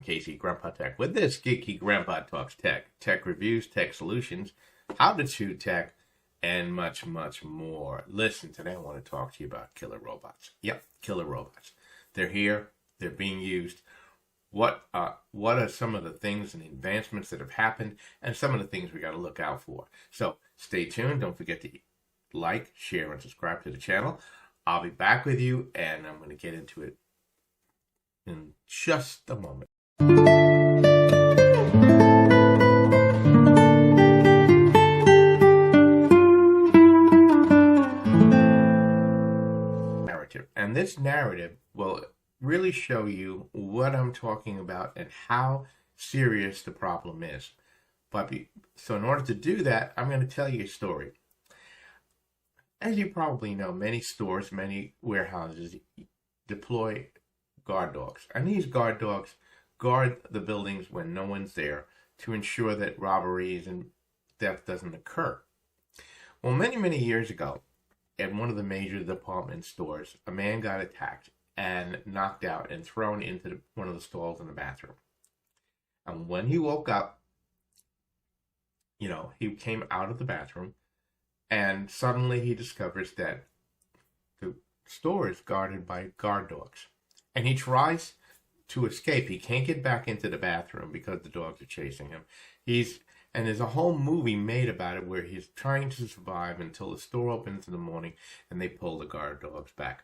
Casey, Grandpa Tech. With this geeky Grandpa talks tech reviews, tech solutions, how to chew tech, and much, much more. Listen, today I want to talk to you about killer robots. Yep, killer robots. They're here. They're being used. What are some of the things and advancements that have happened, and some of the things we got to look out for? So stay tuned. Don't forget to like, share, and subscribe to the channel. I'll be back with you, and I'm going to get into it in just a moment. Narrative. And this narrative will really show you what I'm talking about and how serious the problem is. So in order to do that, I'm going to tell you a story. As you probably know, many stores, many warehouses deploy guard dogs. And these guard dogs guard the buildings when no one's there to ensure that robberies and theft doesn't occur. Well, many, many years ago, at one of the major department stores, a man got attacked and knocked out and thrown into one of the stalls in the bathroom. And when he woke up, he came out of the bathroom, and suddenly he discovers that the store is guarded by guard dogs. And he tries to escape. He can't get back into the bathroom because the dogs are chasing him. And there's a whole movie made about it where he's trying to survive until the store opens in the morning and they pull the guard dogs back.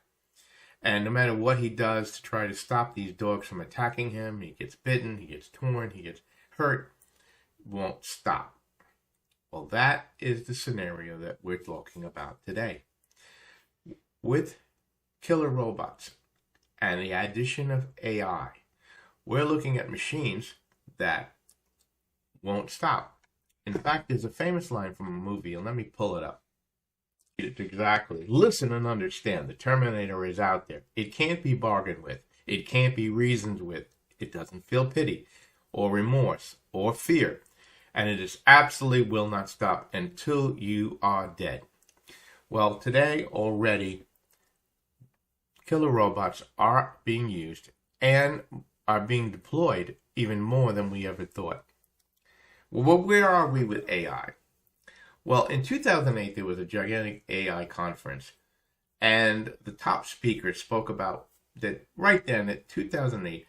And no matter what he does to try to stop these dogs from attacking him, he gets bitten, he gets torn, he gets hurt, won't stop. Well, that is the scenario that we're talking about today. With killer robots and the addition of AI, we're looking at machines that won't stop. In fact, there's a famous line from a movie, and let me pull it up. Exactly. Listen and understand. The Terminator is out there. It can't be bargained with. It can't be reasoned with. It doesn't feel pity or remorse or fear. And it just absolutely will not stop until you are dead. Well, today already, killer robots are being used and are being deployed even more than we ever thought. Well, where are we with AI? Well, in 2008, there was a gigantic AI conference, and the top speaker spoke about that right then, at 2008,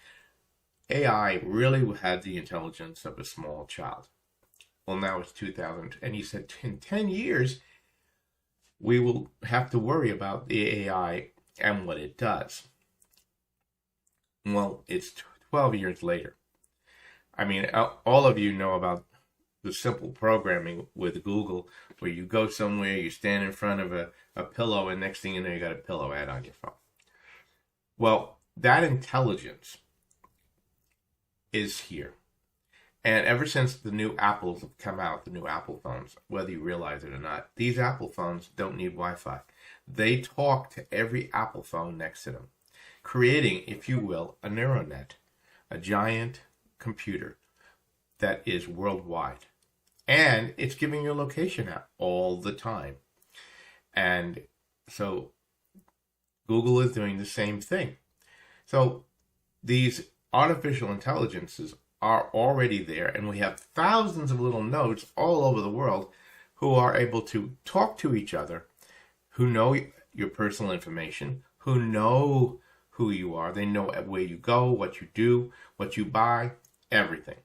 AI really had the intelligence of a small child. Well, now it's 2000, and he said in 10 years, we will have to worry about the AI and what it does. Well, it's 12 years later. I mean, all of you know about the simple programming with Google, where you go somewhere, you stand in front of a pillow, and next thing you know, you got a pillow ad on your phone. Well, that intelligence is here. And ever since the new Apples have come out, the new Apple phones, whether you realize it or not, these Apple phones don't need Wi-Fi. They talk to every Apple phone next to them, creating, if you will, a neural net, a giant computer that is worldwide. And it's giving your location out all the time. And so Google is doing the same thing. So these artificial intelligences are already there, and we have thousands of little nodes all over the world who are able to talk to each other, who know your personal information, who know who you are. They know where you go, what you do, what you buy, everything.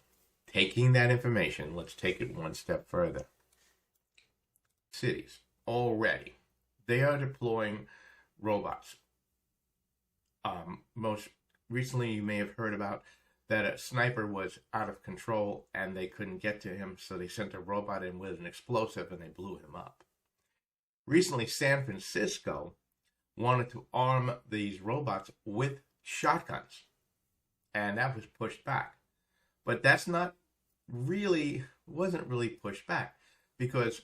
Taking that information, let's take it one step further. Cities, already, they are deploying robots. Most recently, you may have heard about that a sniper was out of control and they couldn't get to him, so they sent a robot in with an explosive and they blew him up. Recently, San Francisco wanted to arm these robots with shotguns, and that was pushed back. But that's wasn't really pushed back, because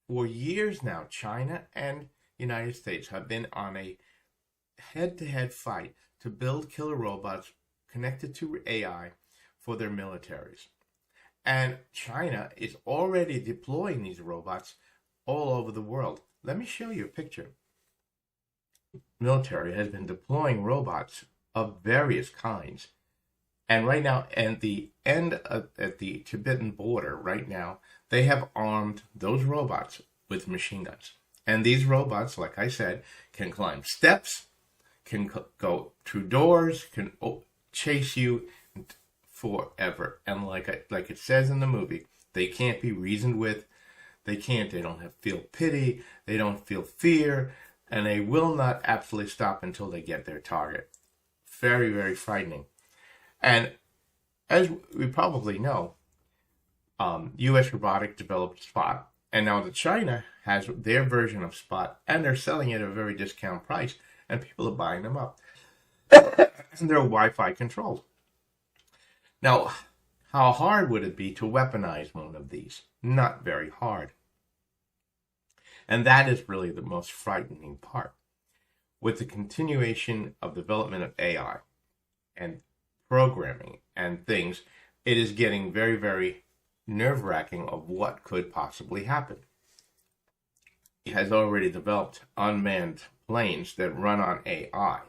for years now, China and United States have been on a head-to-head fight to build killer robots connected to AI for their militaries. And China is already deploying these robots all over the world. Let me show you a picture. The military has been deploying robots of various kinds And right now, at the end at the Tibetan border, right now, they have armed those robots with machine guns. And these robots, like I said, can climb steps, can go through doors, can chase you forever. And like it says in the movie, they can't be reasoned with. They don't feel pity. They don't feel fear. And they will not absolutely stop until they get their target. Very, very frightening. And as we probably know, U.S. Robotics developed Spot. And now China has their version of Spot. And they're selling it at a very discount price. And people are buying them up. And they're Wi-Fi controlled. Now, how hard would it be to weaponize one of these? Not very hard. And that is really the most frightening part. With the continuation of development of AI and programming and things, it is getting very, very nerve-wracking of what could possibly happen. It has already developed unmanned planes that run on AI,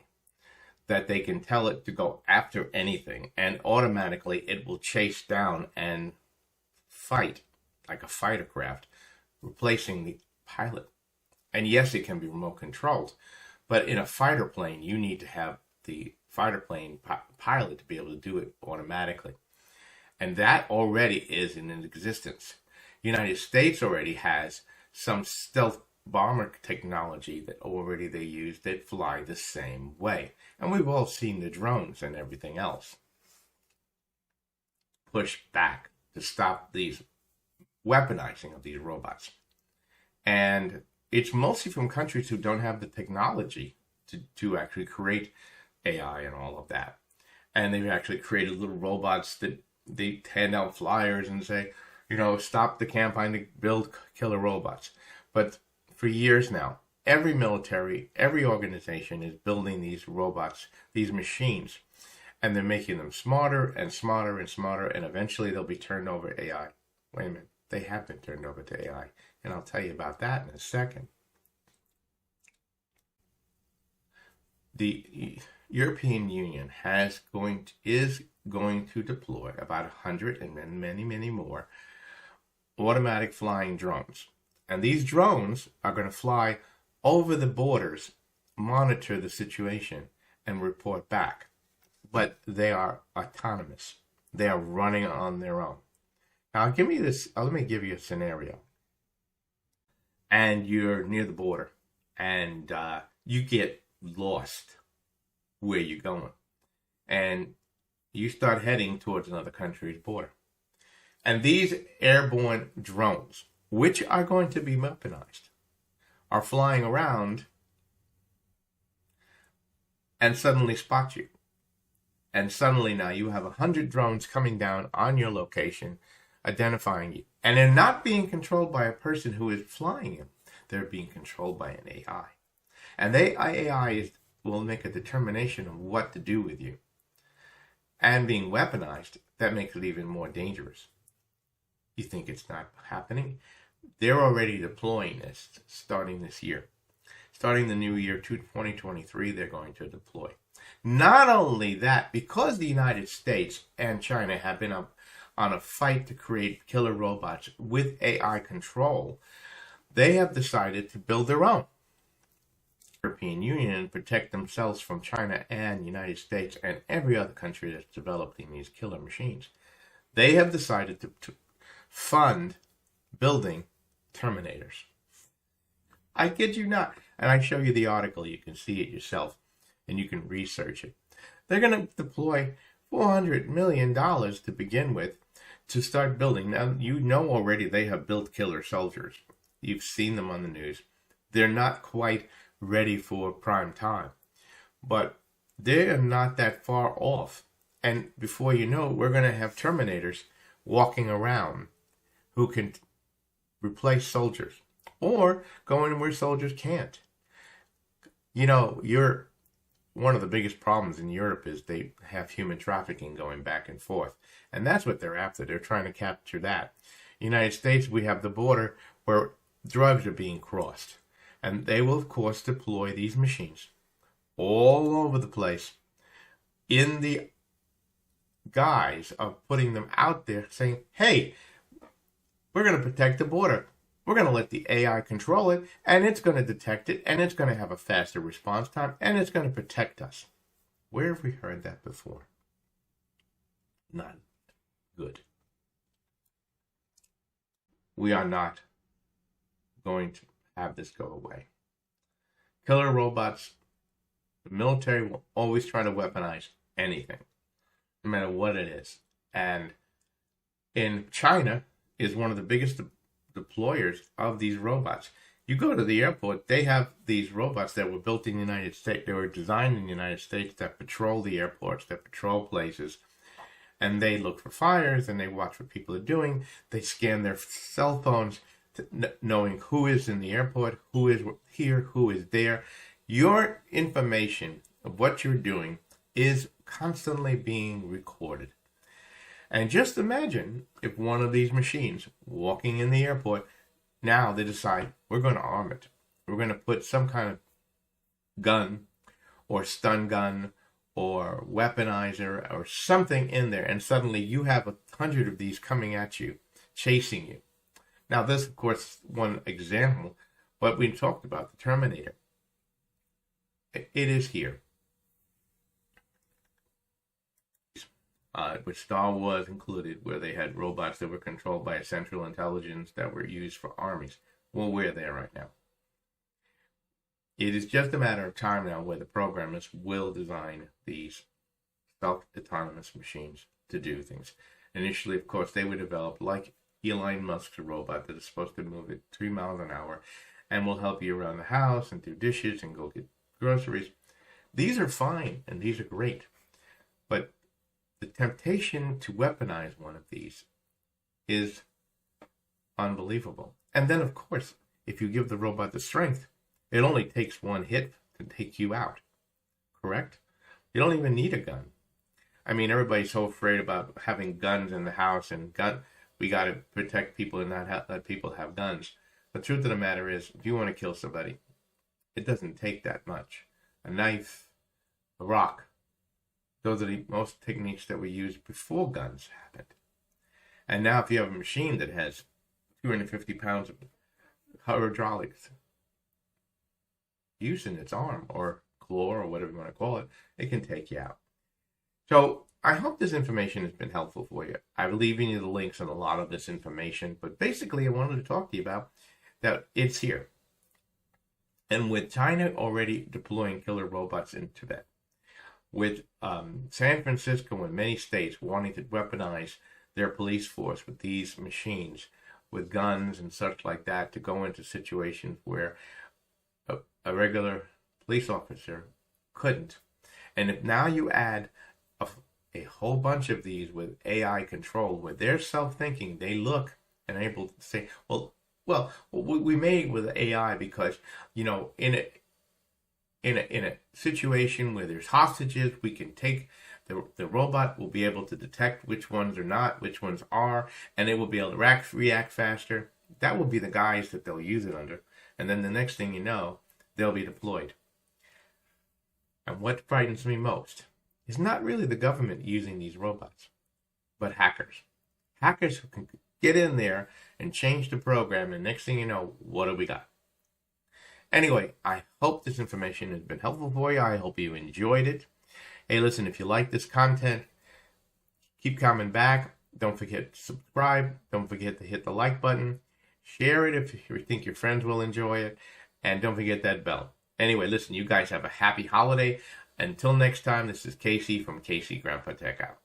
that they can tell it to go after anything, and automatically it will chase down and fight like a fighter craft, replacing the pilot. And yes, it can be remote controlled, but in a fighter plane, you need to have the fighter plane pilot to be able to do it automatically. And that already is in existence. The United States already has some stealth bomber technology that already they use that fly the same way. And we've all seen the drones and everything else push back to stop these weaponizing of these robots. And it's mostly from countries who don't have the technology to actually create AI and all of that. And they've actually created little robots that they hand out flyers and say, stop the campaign to build killer robots. But for years now, every military, every organization is building these robots, these machines, and they're making them smarter and smarter and smarter, and eventually they'll be turned over to AI. Wait a minute, they have been turned over to AI, and I'll tell you about that in a second. The European Union is going to deploy about 100 and then many, many more automatic flying drones. And these drones are going to fly over the borders, monitor the situation, and report back. But they are autonomous. They are running on their own. Now, let me give you a scenario. And you're near the border, and you get lost where you're going. And you start heading towards another country's border. And these airborne drones, which are going to be weaponized, are flying around and suddenly spot you. And suddenly now you have 100 drones coming down on your location, identifying you. And they're not being controlled by a person who is flying them. They're being controlled by an AI. And AI will make a determination of what to do with you. And being weaponized, that makes it even more dangerous. You think it's not happening? They're already deploying this starting this year. Starting the new year, 2023, they're going to deploy. Not only that, because the United States and China have been on a fight to create killer robots with AI control, they have decided to build their own. The European Union and protect themselves from China and the United States and every other country that's developing these killer machines. They have decided to fund building terminators. I kid you not. And I show you the article. You can see it yourself and you can research it. They're going to deploy $400 million to begin with to start building. Now, you know already they have built killer soldiers. You've seen them on the news. They're not quite ready for prime time, but they are not that far off. And before you know it, we're going to have terminators walking around who can replace soldiers or go in where soldiers can't. One of the biggest problems in Europe is they have human trafficking going back and forth. And that's what they're after. They're trying to capture that. United States, we have the border where drugs are being crossed. And they will, of course, deploy these machines all over the place in the guise of putting them out there saying, hey, we're going to protect the border. We're going to let the AI control it, and it's going to detect it, and it's going to have a faster response time, and it's going to protect us. Where have we heard that before? None. Good. We are not going to have this go away. Killer robots, the military will always try to weaponize anything, no matter what it is. And in China is one of the biggest deployers of these robots. You go to the airport, they have these robots that were built in the United States. They were designed in the United States that patrol the airports, that patrol places. And they look for fires, and they watch what people are doing. They scan their cell phones, knowing who is in the airport, who is here, who is there. Your information of what you're doing is constantly being recorded. And just imagine if one of these machines walking in the airport, now they decide, we're going to arm it. We're going to put some kind of gun or stun gun or weaponizer or something in there, and suddenly you have 100 of these coming at you, chasing you. Now this, of course, one example, but we talked about the Terminator. It is here. With Star Wars included, where they had robots that were controlled by a central intelligence that were used for armies. Well, we're there right now. It is just a matter of time now where the programmers will design these self-autonomous machines to do things. Initially, of course, they were developed like Elon Musk's robot that is supposed to move at 3 miles an hour and will help you around the house and do dishes and go get groceries. These are fine and these are great. But the temptation to weaponize one of these is unbelievable. And then, of course, if you give the robot the strength, it only takes one hit to take you out. Correct? You don't even need a gun. I mean, everybody's so afraid about having guns in the house and we got to protect people and not let people have guns. The truth of the matter is, if you want to kill somebody, it doesn't take that much. A knife, a rock. Those are the most techniques that were used before guns happened. And now if you have a machine that has 250 pounds of hydraulics use in its arm or claw or whatever you want to call it, it can take you out. So I hope this information has been helpful for you. I'm leaving you the links on a lot of this information, but basically I wanted to talk to you about that it's here. And with China already deploying killer robots in Tibet, with San Francisco and many states wanting to weaponize their police force with these machines, with guns and such like that, to go into situations where a regular police officer couldn't. And if now you add a whole bunch of these with AI control, where they're self-thinking, they look and are able to say, well, we made with AI because, you know, in a situation where there's hostages, we can take the robot will be able to detect which ones are not, which ones are, and it will be able to react faster. That will be the guise that they'll use it under. And then the next thing you know, they'll be deployed. And what frightens me most is not really the government using these robots, but hackers. Hackers who can get in there and change the program, and next thing you know, what do we got? Anyway, I hope this information has been helpful for you. I hope you enjoyed it. Hey, listen, if you like this content, keep coming back. Don't forget to subscribe. Don't forget to hit the like button. Share it if you think your friends will enjoy it. And don't forget that bell. Anyway, listen, you guys have a happy holiday. Until next time, this is Casey from Casey Grandpa Tech Out.